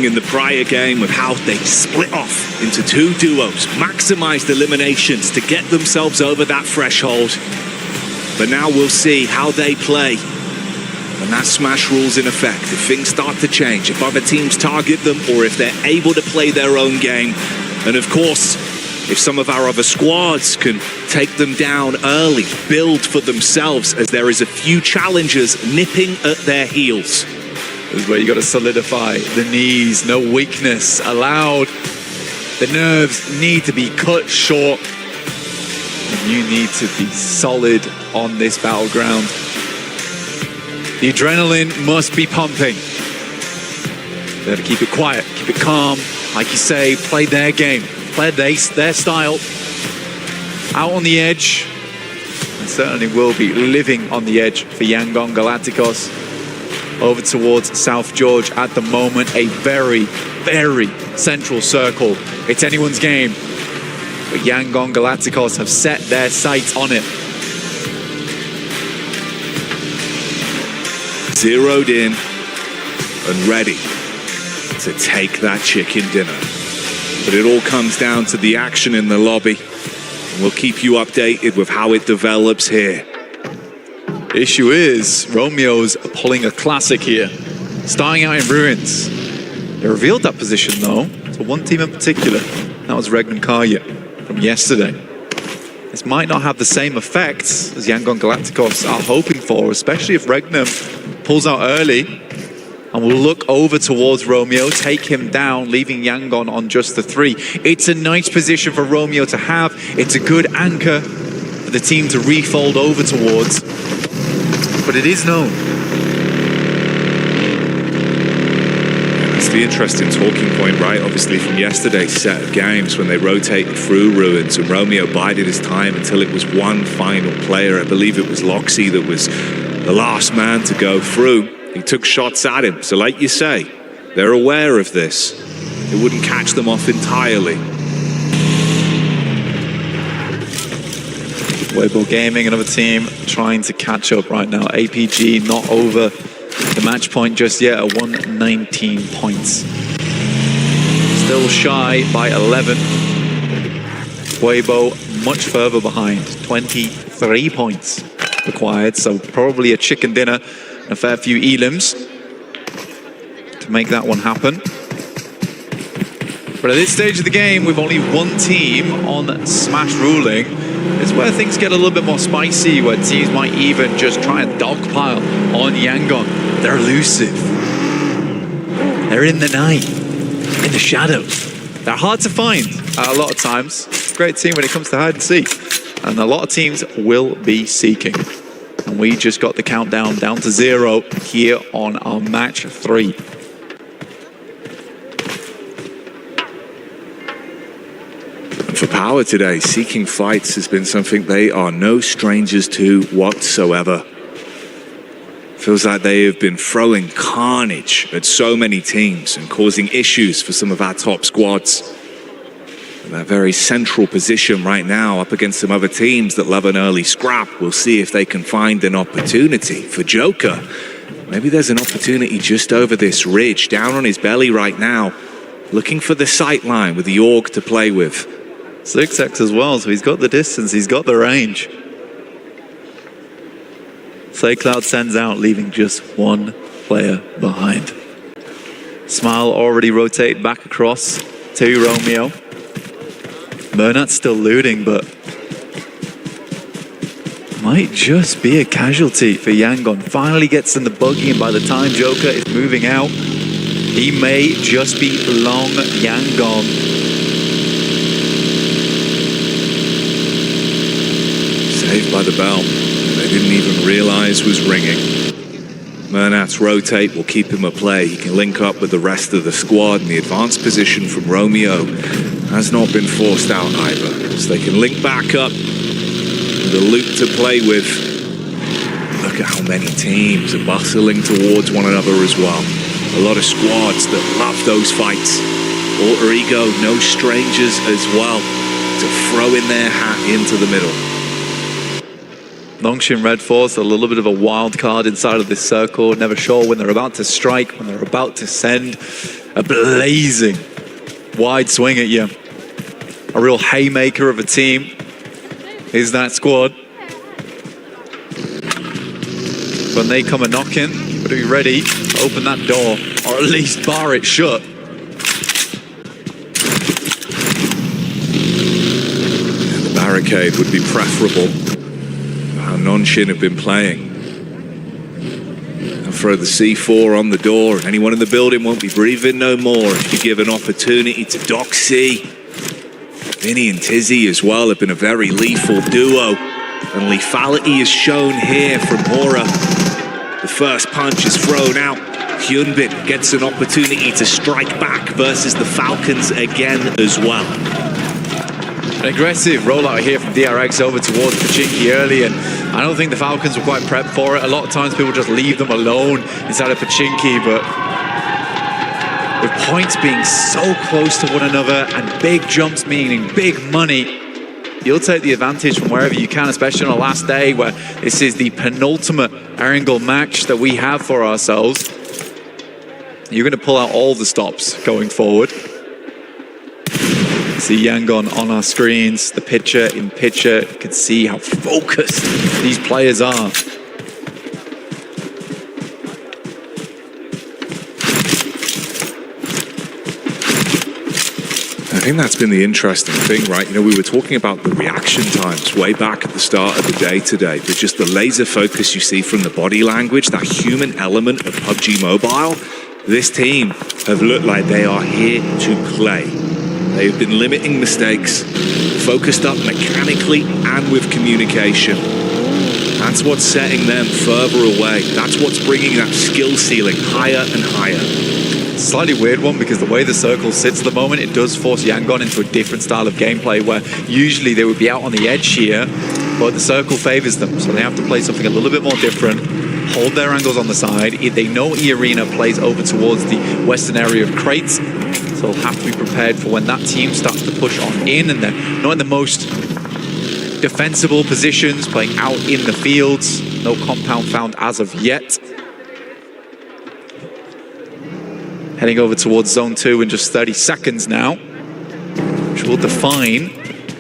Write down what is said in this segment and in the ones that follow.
in the prior game of how they split off into two duos, maximized eliminations to get themselves over that threshold. But now we'll see how they play when that smash rule's in effect. If things start to change, if other teams target them, or if they're able to play their own game. And of course, if some of our other squads can take them down early, build for themselves, as there is a few challengers nipping at their heels. This is where you got to solidify the knees, no weakness allowed. The nerves need to be cut short. And you need to be solid on this battleground. The adrenaline must be pumping. They have to keep it quiet, keep it calm. Like you say, play their game, play their style. Out on the edge. And certainly will be living on the edge for Yangon Galacticos. Over towards South George at the moment, a very, very central circle. It's anyone's game, but Yangon Galacticos have set their sights on it. Zeroed in and ready to take that chicken dinner. But it all comes down to the action in the lobby. And we'll keep you updated with how it develops here. Issue is, Romeo's pulling a classic here, starting out in Ruins. They revealed that position though, to one team in particular. That was Regnum Karya from yesterday. This might not have the same effects as Yangon Galacticos are hoping for, especially if Regnum pulls out early and will look over towards Romeo, take him down, leaving Yangon on just the 3. It's a nice position for Romeo to have. It's a good anchor for the team to refold over towards. But it is known. That's the interesting talking point, right? Obviously from yesterday's set of games when they rotated through Ruins and Romeo bided his time until it was one final player. I believe it was Loxy that was the last man to go through. He took shots at him. So like you say, they're aware of this. It wouldn't catch them off entirely. Weibo Gaming, another team trying to catch up right now. APG not over the match point just yet at 119 points. Still shy by 11. Weibo much further behind, 23 points required. So probably a chicken dinner and a fair few elims to make that one happen. But at this stage of the game, with only one team on Smash ruling, is where things get a little bit more spicy, where teams might even just try and dogpile on Yangon. They're elusive. They're in the night, in the shadows. They're hard to find a lot of times. Great team when it comes to hide and seek. And a lot of teams will be seeking. And we just got the countdown down to 0 here on our match 3. For Power today, seeking fights has been something they are no strangers to whatsoever. Feels like they have been throwing carnage at so many teams and causing issues for some of our top squads. And that very central position right now up against some other teams that love an early scrap. We'll see if they can find an opportunity. For Joker, maybe there's an opportunity just over this ridge, down on his belly right now, looking for the sight line with the AUG to play with. 6x as well, so he's got the distance, he's got the range. Cloud sends out, leaving just one player behind. Smile already rotated back across to Romeo. Bernat's still looting, but might just be a casualty for Yangon. Finally gets in the buggy, and by the time Joker is moving out, he may just be long Yangon. Saved by the bell. They didn't even realize was ringing. Mernat's rotate will keep him at play. He can link up with the rest of the squad, and the advanced position from Romeo has not been forced out either. So they can link back up with a loop to play with. Look at how many teams are bustling towards one another as well. A lot of squads that love those fights. Alter Ego, no strangers as well to throw in their hat into the middle. Longshin Red Force, a little bit of a wild card inside of this circle. Never sure when they're about to strike, when they're about to send a blazing wide swing at you. A real haymaker of a team is that squad. When they come a-knocking, you've got to be ready to open that door, or at least bar it shut. The barricade would be preferable. How Non-Shin have been playing. They'll throw the C4 on the door, and anyone in the building won't be breathing no more if you give an opportunity to Doxy. Vinny and Tizzy as well have been a very lethal duo, and lethality is shown here from Hora. The first punch is thrown out. Hyunbin gets an opportunity to strike back versus the Falcons again as well. An aggressive rollout here from DRX over towards Pachinki early, and I don't think the Falcons were quite prepped for it. A lot of times people just leave them alone inside of Pachinki, but with points being so close to one another and big jumps meaning big money, you'll take the advantage from wherever you can, especially on the last day where this is the penultimate Erangel match that we have for ourselves. You're going to pull out all the stops going forward. See Yangon on our screens, the picture in picture. You can see how focused these players are. I think that's been the interesting thing, right? You know, we were talking about the reaction times way back at the start of the day today, but just the laser focus you see from the body language, that human element of PUBG Mobile, this team have looked like they are here to play. They've been limiting mistakes, focused up mechanically and with communication. That's what's setting them further away. That's what's bringing that skill ceiling higher and higher. Slightly weird one, because the way the circle sits at the moment, it does force Yangon into a different style of gameplay where usually they would be out on the edge here, but the circle favors them, so they have to play something a little bit more different, hold their angles on the side. They know E-Arena plays over towards the western area of crates, so they'll have to be prepared for when that team starts to push on in, and they're not in the most defensible positions, playing out in the fields. No compound found as of yet. Heading over towards Zone 2 in just 30 seconds now, which will define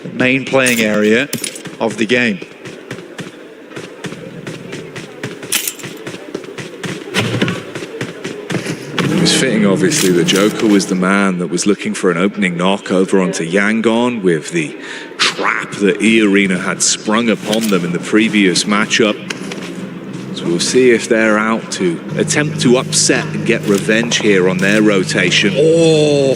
the main playing area of the game. It was fitting, obviously, that Joker was the man that was looking for an opening knock over onto Yangon with the trap that E-Arena had sprung upon them in the previous matchup. So we'll see if they're out to attempt to upset and get revenge here on their rotation. All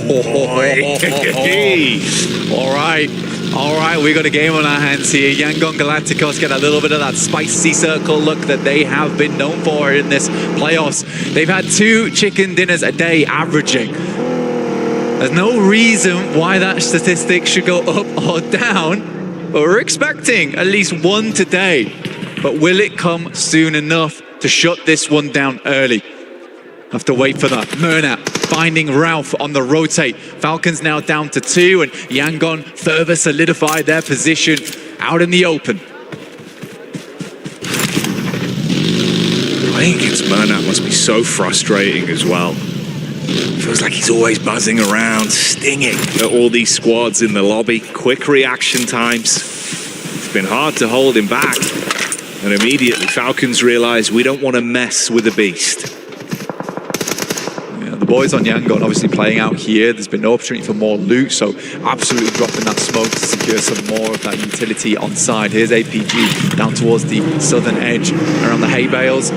right, we got a game on our hands here. Yangon Galacticos get a little bit of that spicy circle look that they have been known for in this playoffs. They've had 2 chicken dinners a day averaging. There's no reason why that statistic should go up or down, but we're expecting at least 1 today. But will it come soon enough to shut this one down early? Have to wait for that. Murnat finding Ralph on the rotate. Falcons now down to 2, and Yangon further solidify their position out in the open. Playing against Murnat must be so frustrating as well. Feels like he's always buzzing around, stinging at all these squads in the lobby. Quick reaction times. It's been hard to hold him back. And immediately Falcons realize we don't want to mess with the beast. Yeah, the boys on Yangon obviously playing out here. There's been no opportunity for more loot, so absolutely dropping that smoke to secure some more of that utility on side. Here's APG down towards the southern edge around the hay bales.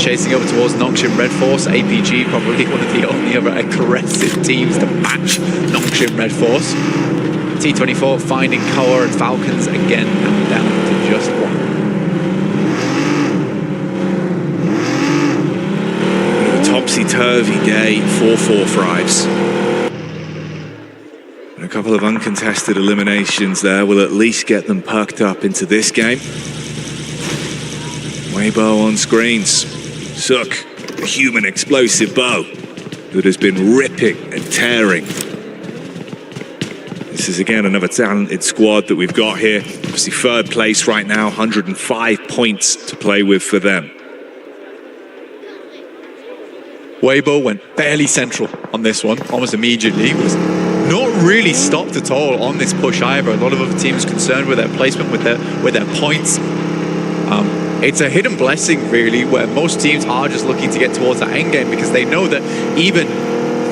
Chasing over towards Nongshin Red Force. APG probably one of the only other aggressive teams to match Nongshin Red Force. T24 finding Koa, and Falcons again down to just 1. Topsy-turvy day for 4-5s. And a couple of uncontested eliminations there will at least get them perked up into this game. Weibo on screens. Suk, the human explosive bow that has been ripping and tearing. This is again another talented squad that we've got here. Obviously 3rd place right now, 105 points to play with for them. Weibo went fairly central on this one, almost immediately. Was not really stopped at all on this push either. A lot of other teams concerned with their placement, with their points. It's a hidden blessing, really, where most teams are just looking to get towards that end game because they know that even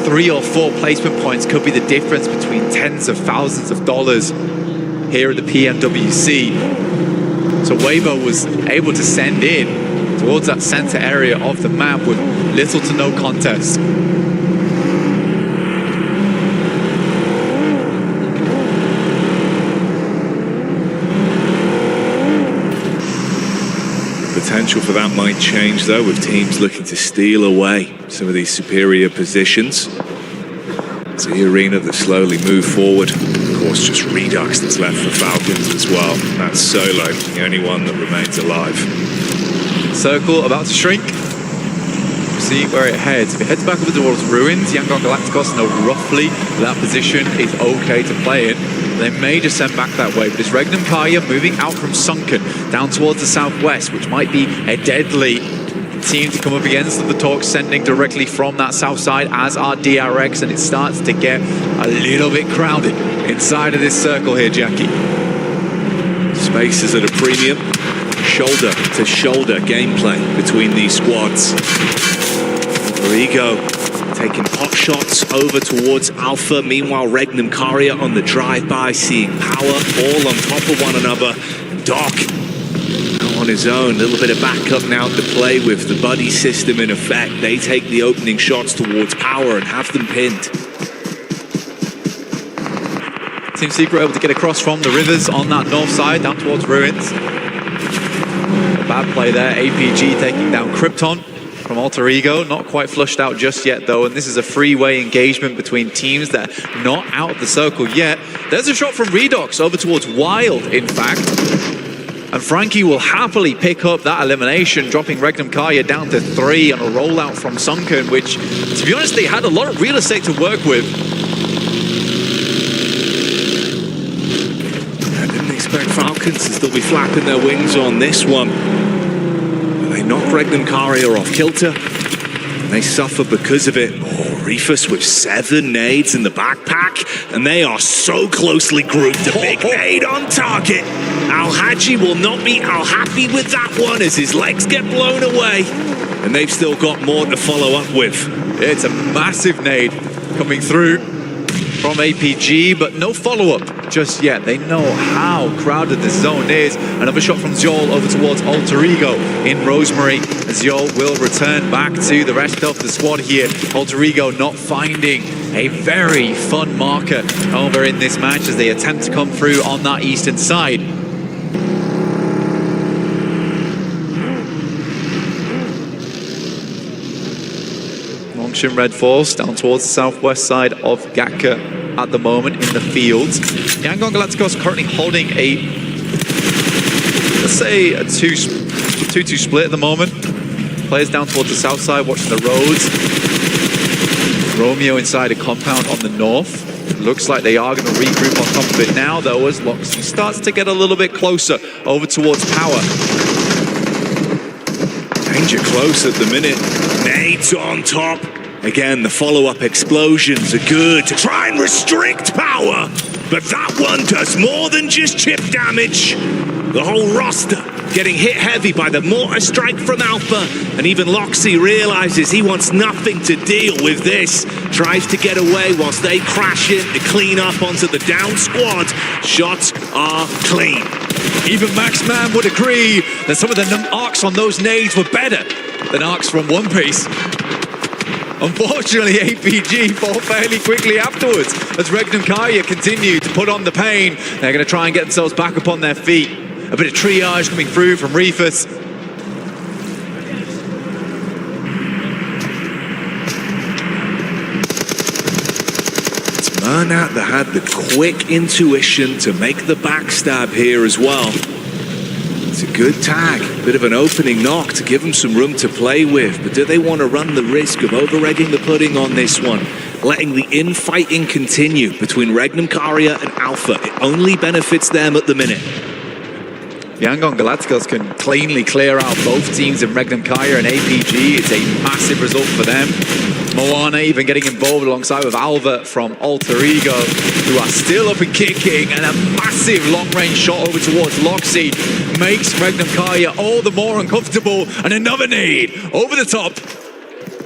3 or 4 placement points could be the difference between tens of thousands of dollars here at the PMWC. So Weibo was able to send in towards that center area of the map with little to no contest. Potential for that might change though, with teams looking to steal away some of these superior positions. It's the arena that slowly move forward. Of course, just Redux that's left for Falcons as well. That's Solo, the only one that remains alive. Circle about to shrink. See where it heads. If it heads back over towards Ruins, Yangon Galacticos know roughly that position is okay to play in. They may just send back that way, but it's Regnum Kaya moving out from Sunken down towards the southwest, which might be a deadly team to come up against. The Talks sending directly from that south side, as are DRX, and it starts to get a little bit crowded inside of this circle here, Jackie. Space is at a premium. Shoulder to shoulder gameplay between these squads. Origo taking pot shots over towards Alpha. Meanwhile, Regnum Karia on the drive-by, seeing power all on top of one another. Doc on his own, a little bit of backup now to play with. The buddy system in effect. They take the opening shots towards power and have them pinned. Team Secret able to get across from the rivers on that north side, down towards Ruins. A bad play there. APG taking down Krypton from Alter Ego. Not quite flushed out just yet, though, and this is a freeway engagement between teams that are not out of the circle yet. There's a shot from Redox over towards Wild, in fact. And Frankie will happily pick up that elimination, dropping Regnum Kaya down to 3 on a rollout from Sunken, which, to be honest, they had a lot of real estate to work with. I didn't expect Falcons to still be flapping their wings on this one. They knock Regnum Karia off kilter, and they suffer because of it. Oh, Reefus with 7 nades in the backpack, and they are so closely grouped. A big nade on target. Al-Haji will not be al-happy with that one as his legs get blown away, and they've still got more to follow up with. It's a massive nade coming through from APG, but no follow-up just yet. They know how crowded this zone is. Another shot from Zol over towards Alter Ego in Rosemary. Zol will return back to the rest of the squad here. Alter Ego not finding a very fun marker over in this match as they attempt to come through on that eastern side. Longshin Red Force down towards the southwest side of Gatka at the moment in the fields. Yangon Galacticos currently holding a, let's say, a 2-2 split at the moment. Players down towards the south side watching the roads. Romeo inside a compound on the north. Looks like they are going to regroup on top of it now, though, as Loxy starts to get a little bit closer over towards power. Danger close at the minute. Nades on top. Again, the follow-up explosions are good to try and restrict power, but that one does more than just chip damage. The whole roster getting hit heavy by the mortar strike from Alpha, and even Loxy realizes he wants nothing to deal with this. Tries to get away whilst they crash in to clean up onto the down squad. Shots are clean. Even Max Man would agree that some of the arcs on those nades were better than arcs from One Piece. Unfortunately, APG fall fairly quickly afterwards as Regnum Kaya continue to put on the pain. They're going to try and get themselves back up on their feet. A bit of triage coming through from Reefus. It's Murnat that had the quick intuition to make the backstab here as well. It's a good tag, bit of an opening knock to give them some room to play with, but do they want to run the risk of over-egging the pudding on this one? Letting the infighting continue between Regnum Karia and Alpha. It only benefits them at the minute. Yangon Galacticos can cleanly clear out both teams in Regnum Kaya and APG. It's a massive result for them. Moana even getting involved alongside with Alva from Alter Ego, who are still up and kicking, and a massive long-range shot over towards Loxy makes Regnum Kaya all the more uncomfortable, and another nade over the top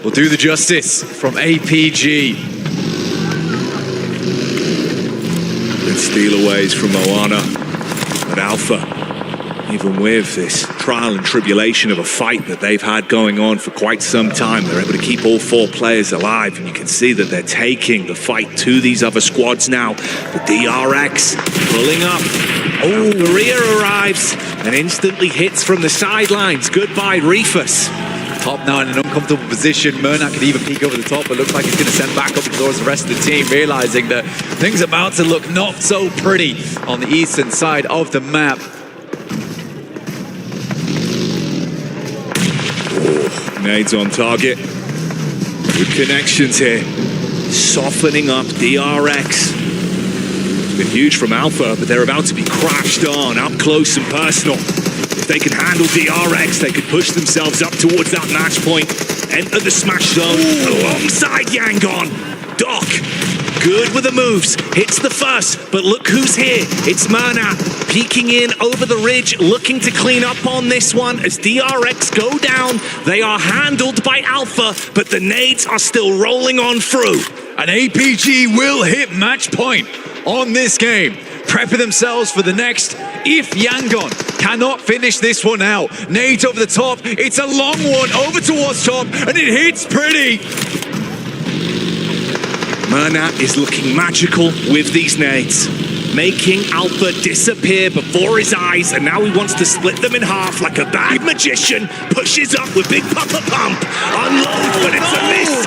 will do the justice from APG. Good steal-aways from Moana, but Alpha, even with this trial and tribulation of a fight that they've had going on for quite some time, they're able to keep all 4 players alive, and you can see that they're taking the fight to these other squads now. The DRX pulling up. Oh, Maria arrives and instantly hits from the sidelines. Goodbye, Reefus. Top now in an uncomfortable position. Murnak could even peek over the top, but looks like he's going to send back up towards the rest of the team, realizing that things are about to look not so pretty on the eastern side of the map. Nades on target. Good connections here. Softening up DRX. It's been huge from Alpha, but they're about to be crashed on up close and personal. If they can handle DRX, they could push themselves up towards that match point. Enter the smash zone alongside Yangon. Doc, good with the moves. Hits the first, but look who's here. It's Murna peeking in over the ridge, looking to clean up on this one. As DRX go down, they are handled by Alpha, but the nades are still rolling on through. And APG will hit match point on this game, prepping themselves for the next if Yangon cannot finish this one out. Nades over the top. It's a long one over towards top, and it hits pretty. Murna is looking magical with these nades, making Alpha disappear before his eyes, and now he wants to split them in half like a bad magician. Pushes up with Big Papa Pump. Unload, but it's a miss.